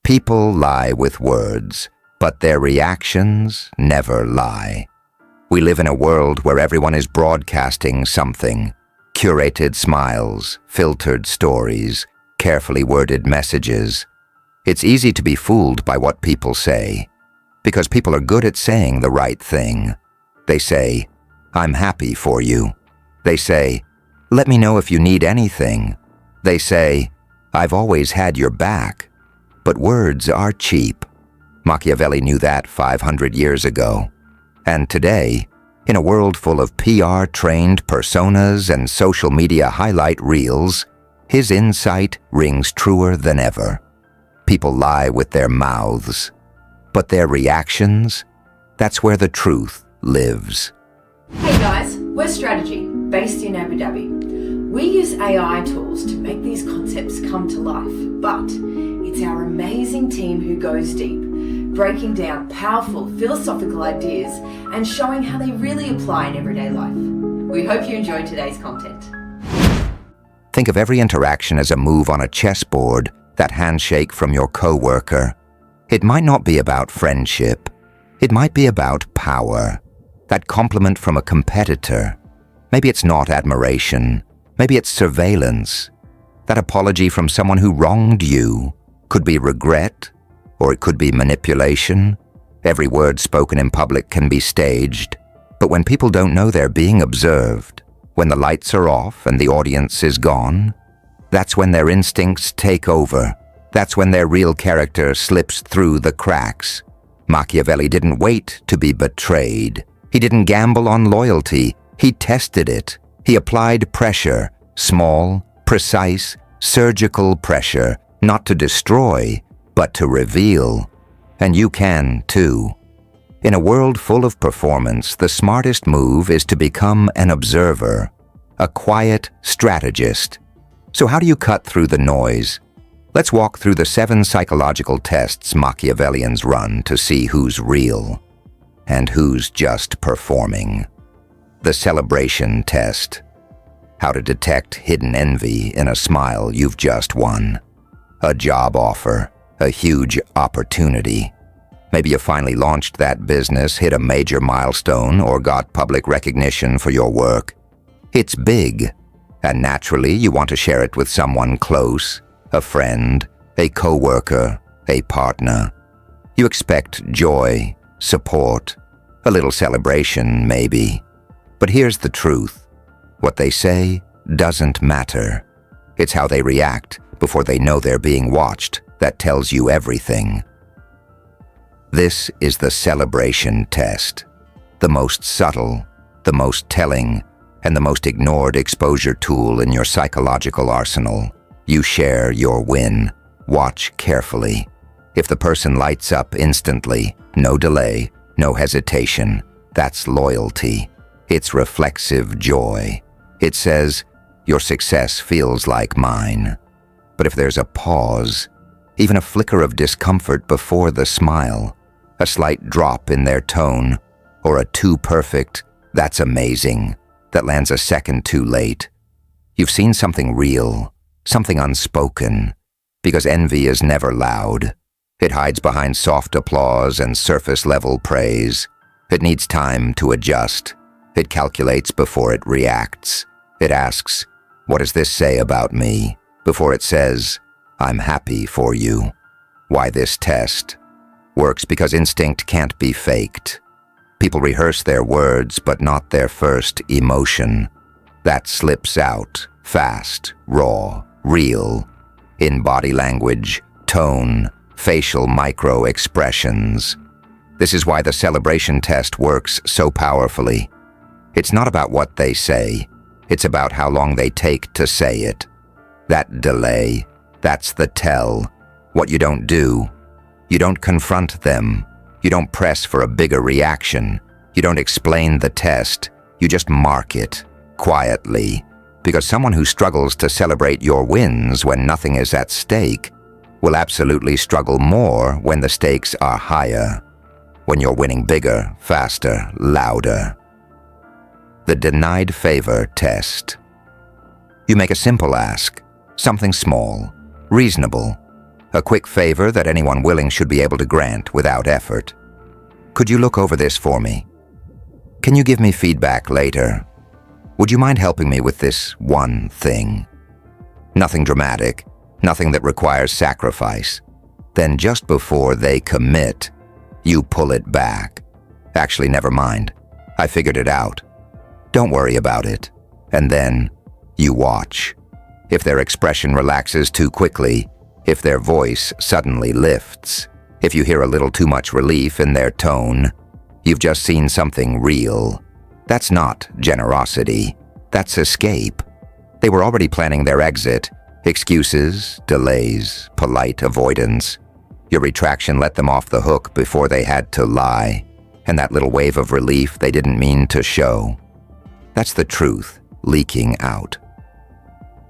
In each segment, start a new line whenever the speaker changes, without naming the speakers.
People lie with words, but their reactions never lie. We live in a world where everyone is broadcasting something. Curated smiles, filtered stories, carefully worded messages. It's easy to be fooled by what people say, because people are good at saying the right thing. They say, "I'm happy for you." They say, "Let me know if you need anything." They say, "I've always had your back." But words are cheap. Machiavelli knew that 500 years ago. And today, in a world full of PR-trained personas and social media highlight reels, his insight rings truer than ever. People lie with their mouths, but their reactions, that's where the truth lives.
Hey guys, we're Strategy, based in Abu Dhabi. We use AI tools to make these concepts come to life, but it's our amazing team who goes deep, breaking down powerful philosophical ideas and showing how they really apply in everyday life. We hope you enjoyed today's content.
Think of every interaction as a move on a chessboard, that handshake from your coworker. It might not be about friendship. It might be about power. That compliment from a competitor. Maybe it's not admiration. Maybe it's surveillance. That apology from someone who wronged you could be regret, or it could be manipulation. Every word spoken in public can be staged, but when people don't know they're being observed, when the lights are off and the audience is gone, that's when their instincts take over. That's when their real character slips through the cracks. Machiavelli didn't wait to be betrayed. He didn't gamble on loyalty. He tested it. He applied pressure, small, precise, surgical pressure, not to destroy, but to reveal. And you can, too. In a world full of performance, the smartest move is to become an observer, a quiet strategist. So how do you cut through the noise? Let's walk through the 7 psychological tests Machiavellians run to see who's real and who's just performing. The celebration test. How to detect hidden envy in a smile you've just won. A job offer, a huge opportunity. Maybe you finally launched that business, hit a major milestone, or got public recognition for your work. It's big, and naturally you want to share it with someone close, a friend, a coworker, a partner. You expect joy, support, a little celebration maybe. But here's the truth. What they say doesn't matter. It's how they react before they know they're being watched that tells you everything. This is the celebration test. The most subtle, the most telling, and the most ignored exposure tool in your psychological arsenal. You share your win. Watch carefully. If the person lights up instantly, no delay, no hesitation, that's loyalty. It's reflexive joy. It says, your success feels like mine. But if there's a pause, even a flicker of discomfort before the smile, a slight drop in their tone, or a too perfect, "That's amazing," that lands a second too late, you've seen something real, something unspoken, because envy is never loud. It hides behind soft applause and surface-level praise. It needs time to adjust. It calculates before it reacts. It asks, "What does this say about me?" before it says, "I'm happy for you." Why this test? Works because instinct can't be faked. People rehearse their words, but not their first emotion. That slips out, fast, raw, real, in body language, tone, facial micro-expressions. This is why the celebration test works so powerfully. It's not about what they say. It's about how long they take to say it. That delay, that's the tell. What you don't do. You don't confront them. You don't press for a bigger reaction. You don't explain the test. You just mark it, quietly. Because someone who struggles to celebrate your wins when nothing is at stake will absolutely struggle more when the stakes are higher. When you're winning bigger, faster, louder. The denied favor test. You make a simple ask, something small, reasonable, A quick favor that anyone willing should be able to grant without effort. Could you look over this for me? Can you give me feedback later? Would you mind helping me with this one thing? Nothing dramatic, nothing that requires sacrifice. Then just before they commit, you pull it back. Actually, never mind. I figured it out. Don't worry about it. And then you watch. If their expression relaxes too quickly, if their voice suddenly lifts, if you hear a little too much relief in their tone, you've just seen something real. That's not generosity. That's escape. They were already planning their exit. Excuses, delays, polite avoidance. Your retraction let them off the hook before they had to lie, and that little wave of relief they didn't mean to show. That's the truth leaking out.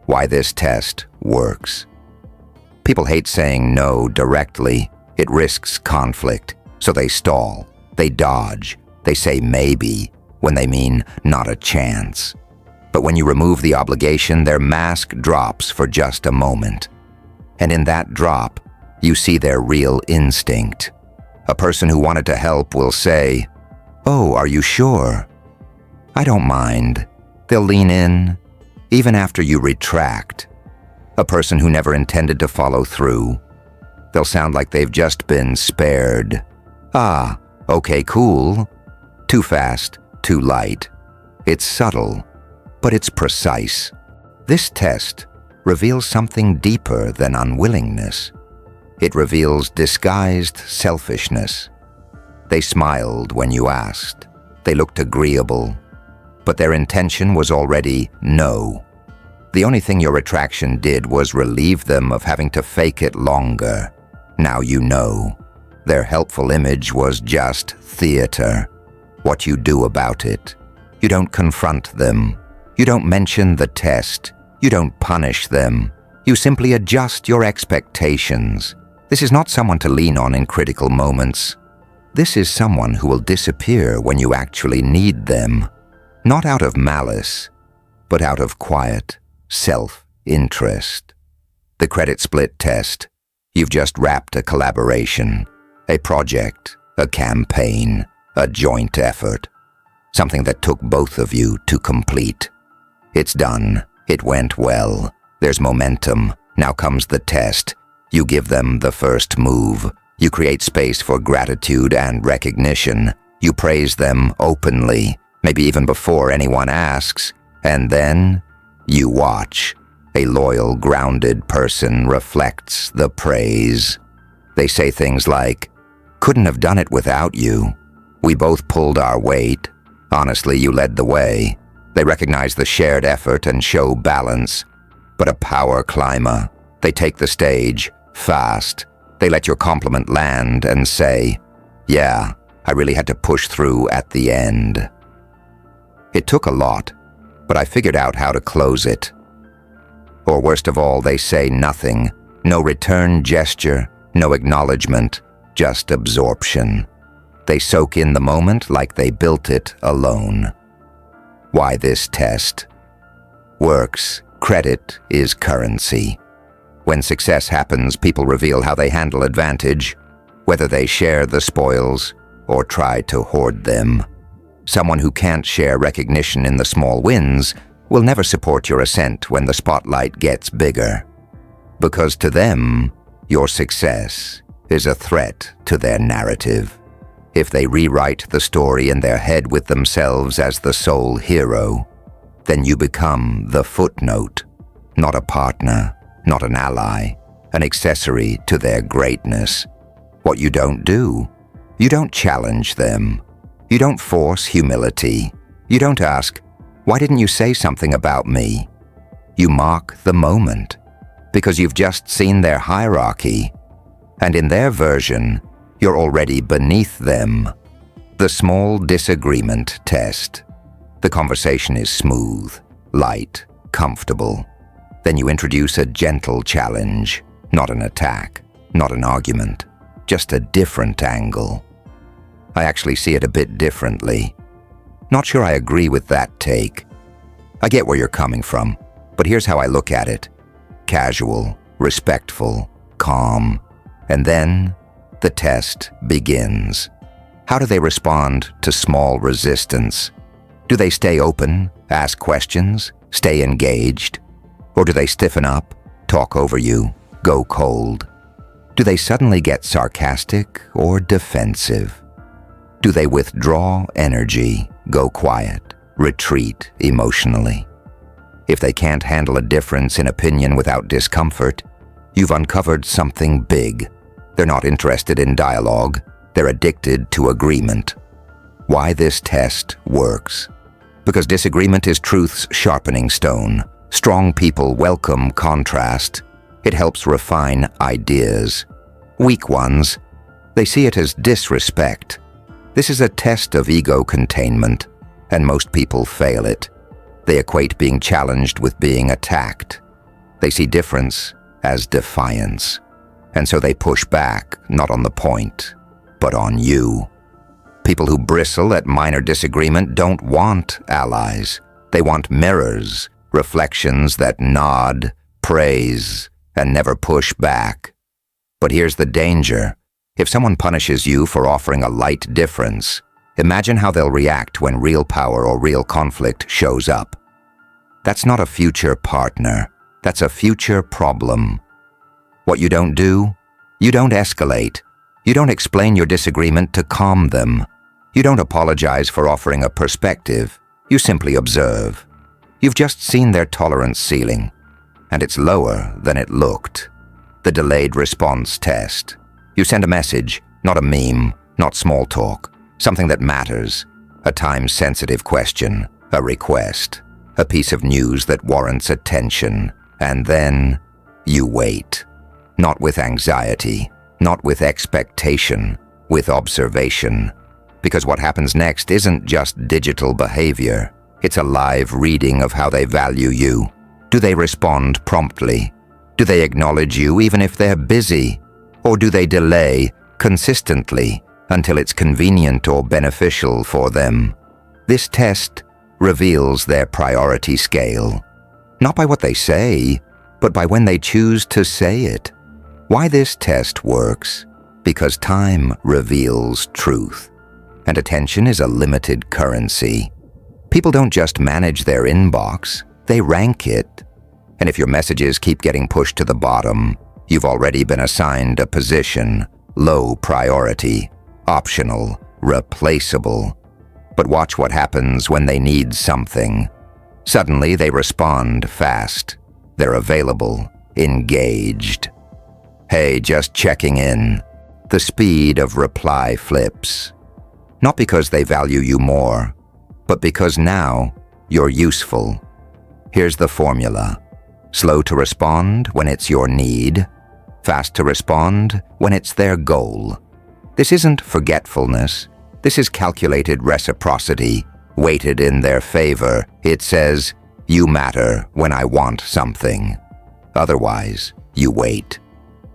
Why this test works. People hate saying no directly. It risks conflict, so they stall, they dodge, they say maybe, when they mean not a chance. But when you remove the obligation, their mask drops for just a moment. And in that drop, you see their real instinct. A person who wanted to help will say, "Oh, are you sure?" "I don't mind." They'll lean in, even after you retract. A person who never intended to follow through, they'll sound like they've just been spared. "Ah, okay, cool." Too fast, too light. It's subtle, but it's precise. This test reveals something deeper than unwillingness. It reveals disguised selfishness. They smiled when you asked. They looked agreeable, but their intention was already no. The only thing your retraction did was relieve them of having to fake it longer. Now you know. Their helpful image was just theater. What you do about it. You don't confront them. You don't mention the test. You don't punish them. You simply adjust your expectations. This is not someone to lean on in critical moments. This is someone who will disappear when you actually need them. Not out of malice, but out of quiet self-interest. The credit split test. You've just wrapped a collaboration, a project, a campaign, a joint effort. Something that took both of you to complete. It's done. It went well. There's momentum. Now comes the test. You give them the first move. You create space for gratitude and recognition. You praise them openly, maybe even before anyone asks. And then you watch. A loyal, grounded person reflects the praise. They say things like, "Couldn't have done it without you. We both pulled our weight. Honestly, you led the way." They recognize the shared effort and show balance. But a power climber. They take the stage, fast. They let your compliment land and say, "Yeah, I really had to push through at the end." It took a lot, but I figured out how to close it. Or worst of all, they say nothing. No return gesture, no acknowledgement, just absorption. They soak in the moment like they built it alone. Why this test? Works. Credit is currency. When success happens, people reveal how they handle advantage, whether they share the spoils or try to hoard them. Someone who can't share recognition in the small wins will never support your ascent when the spotlight gets bigger. Because to them, your success is a threat to their narrative. If they rewrite the story in their head with themselves as the sole hero, then you become the footnote, not a partner, not an ally, an accessory to their greatness. What you don't do, you don't challenge them. You don't force humility. You don't ask, "Why didn't you say something about me?" You mock the moment, because you've just seen their hierarchy, and in their version, you're already beneath them. The small disagreement test. The conversation is smooth, light, comfortable. Then you introduce a gentle challenge, not an attack, not an argument, just a different angle. I actually see it a bit differently. Not sure I agree with that take. I get where you're coming from, but here's how I look at it. Casual, respectful, calm. And then the test begins. How do they respond to small resistance? Do they stay open, ask questions, stay engaged? Or do they stiffen up, talk over you, go cold? Do they suddenly get sarcastic or defensive? Do they withdraw energy, go quiet, retreat emotionally? If they can't handle a difference in opinion without discomfort, you've uncovered something big. They're not interested in dialogue. They're addicted to agreement. Why this test works? Because disagreement is truth's sharpening stone. Strong people welcome contrast. It helps refine ideas. Weak ones, they see it as disrespect. This is a test of ego containment, and most people fail it. They equate being challenged with being attacked. They see difference as defiance, and so they push back, not on the point, but on you. People who bristle at minor disagreement don't want allies. They want mirrors, reflections that nod, praise, and never push back. But here's the danger. If someone punishes you for offering a light difference, imagine how they'll react when real power or real conflict shows up. That's not a future partner. That's a future problem. What you don't do? You don't escalate. You don't explain your disagreement to calm them. You don't apologize for offering a perspective. You simply observe. You've just seen their tolerance ceiling, and it's lower than it looked. The delayed response test. You send a message, not a meme, not small talk, something that matters, a time-sensitive question, a request, a piece of news that warrants attention, and then you wait. Not with anxiety, not with expectation, with observation. Because what happens next isn't just digital behavior, it's a live reading of how they value you. Do they respond promptly? Do they acknowledge you even if they're busy? Or do they delay consistently until it's convenient or beneficial for them? This test reveals their priority scale, not by what they say, but by when they choose to say it. Why this test works? Because time reveals truth, and attention is a limited currency. People don't just manage their inbox, they rank it. And if your messages keep getting pushed to the bottom, you've already been assigned a position, low priority, optional, replaceable. But watch what happens when they need something. Suddenly they respond fast. They're available, engaged. Hey, just checking in. The speed of reply flips. Not because they value you more, but because now you're useful. Here's the formula. Slow to respond when it's your need. Fast to respond when it's their goal. This isn't forgetfulness. This is calculated reciprocity, weighted in their favor. It says, you matter when I want something. Otherwise, you wait.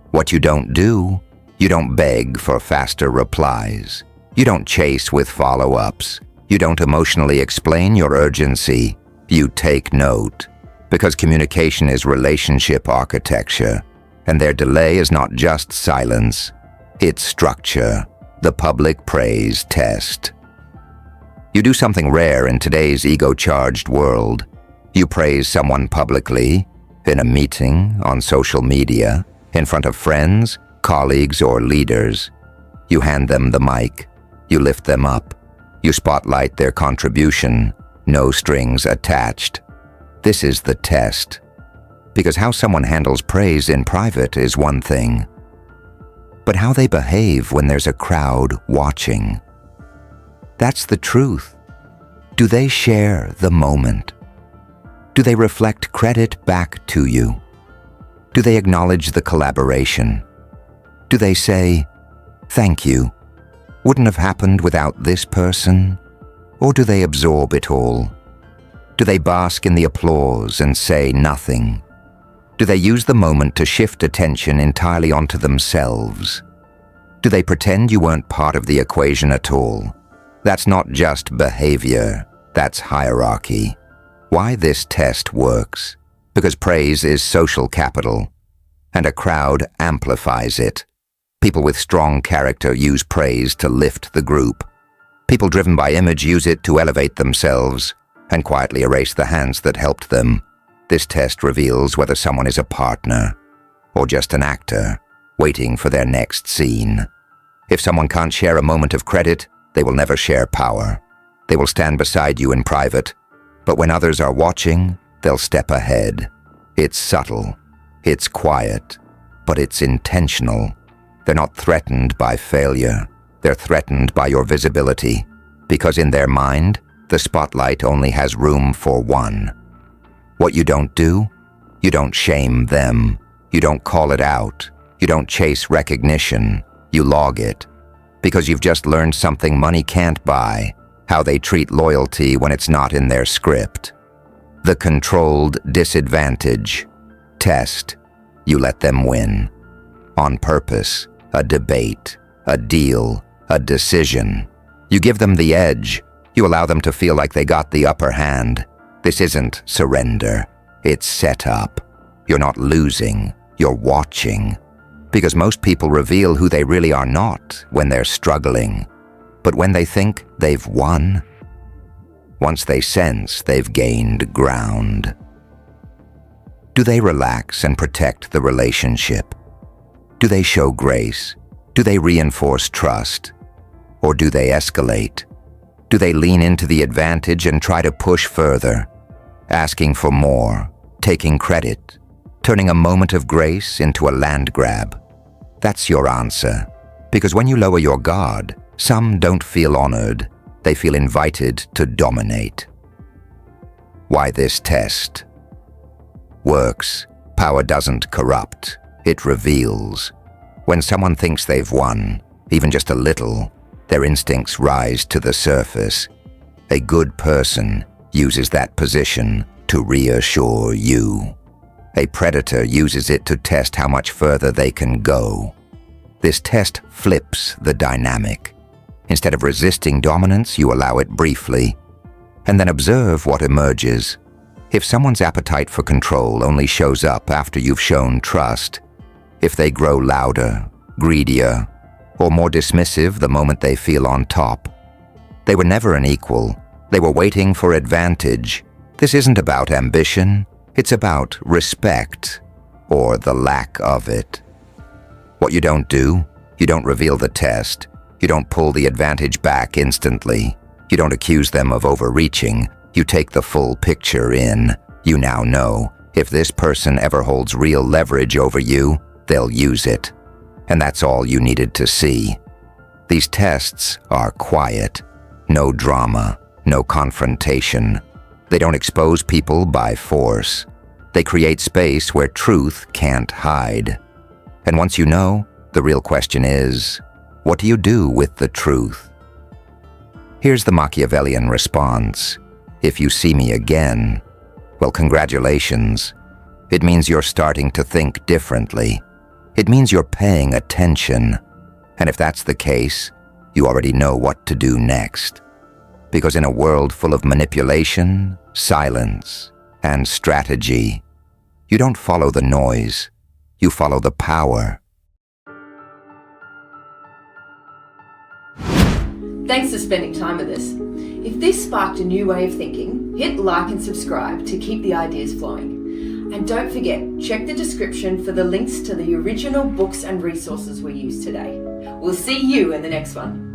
What you don't do, you don't beg for faster replies. You don't chase with follow-ups. You don't emotionally explain your urgency. You take note. Because communication is relationship architecture, and their delay is not just silence, it's structure, the public praise test. You do something rare in today's ego-charged world. You praise someone publicly, in a meeting, on social media, in front of friends, colleagues, or leaders. You hand them the mic. You lift them up. You spotlight their contribution, no strings attached. This is the test. Because how someone handles praise in private is one thing, but how they behave when there's a crowd watching. That's the truth. Do they share the moment? Do they reflect credit back to you? Do they acknowledge the collaboration? Do they say, thank you, wouldn't have happened without this person? Or do they absorb it all? Do they bask in the applause and say nothing? Do they use the moment to shift attention entirely onto themselves? Do they pretend you weren't part of the equation at all? That's not just behavior, that's hierarchy. Why this test works? Because praise is social capital. and a crowd amplifies it. People with strong character use praise to lift the group. People driven by image use it to elevate themselves and quietly erase the hands that helped them. This test reveals whether someone is a partner or just an actor waiting for their next scene. If someone can't share a moment of credit, they will never share power. They will stand beside you in private, but when others are watching, they'll step ahead. It's subtle, it's quiet, but it's intentional. They're not threatened by failure. They're threatened by your visibility, because in their mind, the spotlight only has room for one. What you don't do, you don't shame them. You don't call it out. You don't chase recognition. You log it. Because you've just learned something money can't buy, how they treat loyalty when it's not in their script. The controlled disadvantage. Test. You let them win. On purpose, a debate, a deal, a decision. You give them the edge. You allow them to feel like they got the upper hand. This isn't surrender. It's set up. You're not losing. You're watching. Because most people reveal who they really are not when they're struggling. But when they think they've won, once they sense they've gained ground. Do they relax and protect the relationship? Do they show grace? Do they reinforce trust? Or do they escalate? Do they lean into the advantage and try to push further, asking for more, taking credit, turning a moment of grace into a land grab? That's your answer. Because when you lower your guard, some don't feel honored. They feel invited to dominate. Why this test works? Power doesn't corrupt. It reveals. When someone thinks they've won, even just a little, their instincts rise to the surface. A good person uses that position to reassure you. A predator uses it to test how much further they can go. This test flips the dynamic. Instead of resisting dominance, you allow it briefly, and then observe what emerges. If someone's appetite for control only shows up after you've shown trust, if they grow louder, greedier, or more dismissive the moment they feel on top, they were never an equal. They were waiting for advantage. This isn't about ambition. It's about respect, or the lack of it. What you don't do, you don't reveal the test. You don't pull the advantage back instantly. You don't accuse them of overreaching. You take the full picture in. You now know, if this person ever holds real leverage over you, they'll use it. And that's all you needed to see. These tests are quiet. No drama, no confrontation. They don't expose people by force. They create space where truth can't hide. And once you know, the real question is, what do you do with the truth? Here's the Machiavellian response. If you see me again, well, congratulations. It means you're starting to think differently. It means you're paying attention. And if that's the case, you already know what to do next. Because in a world full of manipulation, silence, and strategy, you don't follow the noise. You follow the power.
Thanks for spending time with us. If this sparked a new way of thinking, hit like and subscribe to keep the ideas flowing. And don't forget, check the description for the links to the original books and resources we used today. We'll see you in the next one.